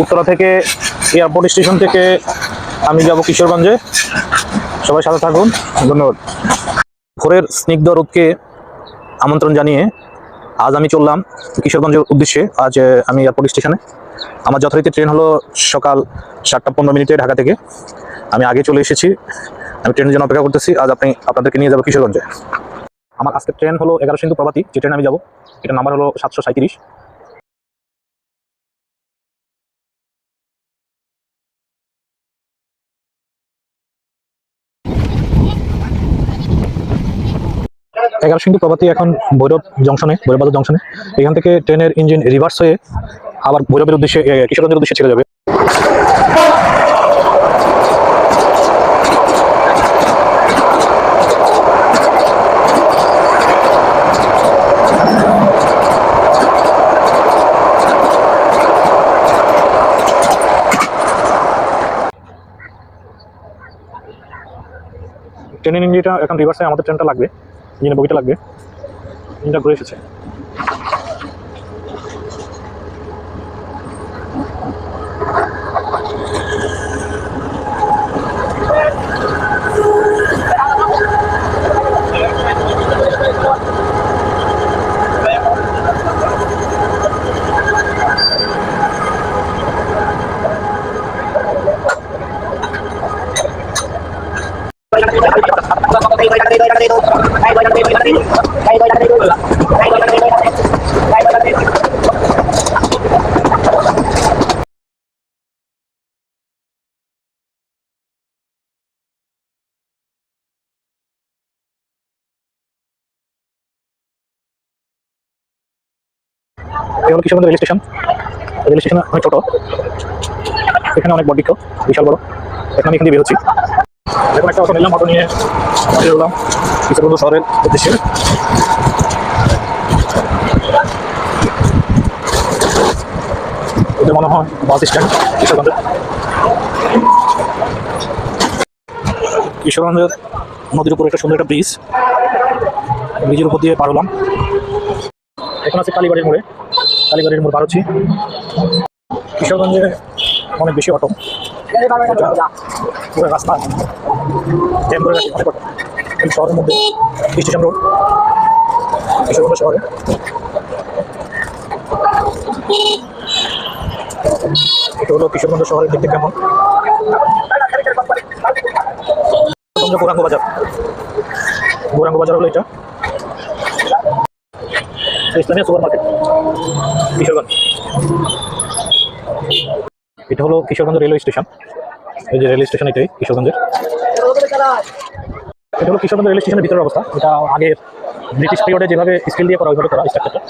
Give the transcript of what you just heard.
উত্তরা থেকে airport station থেকে আমি যাব কিশোরগঞ্জে। সবাই সাথে থাকুন, ধন্যবাদ। ভোরের স্নিগ্ধ রোদকে আমন্ত্রণ জানিয়ে আজ আমি চললাম কিশোরগঞ্জের উদ্দেশ্যে। আজ আমি এয়ারপোর্ট স্টেশনে, আমার যথারীতি ট্রেন হলো সকাল 7টা 15 মিনিটে ঢাকা থেকে। আমি আগে চলে এসেছি, আমি ট্রেনের জন্য অপেক্ষা করতেছি। আজ আপনাদেরকে নিয়ে যাবো কিশোরগঞ্জে। আমার আজকের ট্রেন হলো 11 সিন্ধু প্রভাতী, যে ট্রেন আমি যাবো এটার নাম্বার হলো 737। 11 সিন্ধু প্রভাতী এখন ভৈরব বাজার জংশনে। এখান থেকে ট্রেনের ইঞ্জিন রিভার্স হয়ে আবার ভৈরবের উদ্দেশ্যে, কিশোরগঞ্জের উদ্দেশ্যে ছেড়ে যাবে। ট্রেনের ইঞ্জিনটা এখন রিভার্সে, আমাদের ট্রেনটা লাগবে, ইঞ্জিনের বগিটা লাগবে। ইঞ্জিনটা ঘুরে এসেছে। এগুলো Kishoreganj rail station. Rail station অনেক ছোট, এখানে অনেক বড়, বিশাল বড়। এখন আমি এখান দিয়ে বেরোচ্ছি। এখন একটা অটো নিলাম, অটো নিয়ে বেরোলাম কিশোরগঞ্জ শহরের উদ্দেশ্যে। এটা মনে হয় বাস স্ট্যান্ড কিশোরগঞ্জের। কিশোরগঞ্জের নদীর উপর একটা সুন্দর একটা ব্রিজের উপর দিয়ে পার হলাম। এখন আছে কালীবাড়ির মোড়ে, কালীবাড়ির মোড় পার হচ্ছি। কিশোরগঞ্জে অনেক বেশি অটো, পুরো রাস্তা জ্যাম করে রাখি অনেক অটো। এই শহরের মধ্যে স্টেশন রোড, কিশোরগঞ্জ শহরে। এটা হলো কিশোরগঞ্জ শহরের দেখতে কেমন। গৌরাঙ্গ বাজার, গৌরাঙ্গ বাজার হলো এটা ইসলামিয়া সুপার মার্কেট কিশোরগঞ্জ। এটা হলো কিশোরগঞ্জ রেলওয়ে স্টেশন। এই যে রেল স্টেশন, এটাই কিশোরগঞ্জের। এটা হলো কিশোরগঞ্জ রেল স্টেশনের ভিতরের অবস্থা। এটা আগের ব্রিটিশ পিরিয়ডে যেভাবে স্কেল দিয়ে করা, ওইভাবে করা স্ট্রাকচারটা।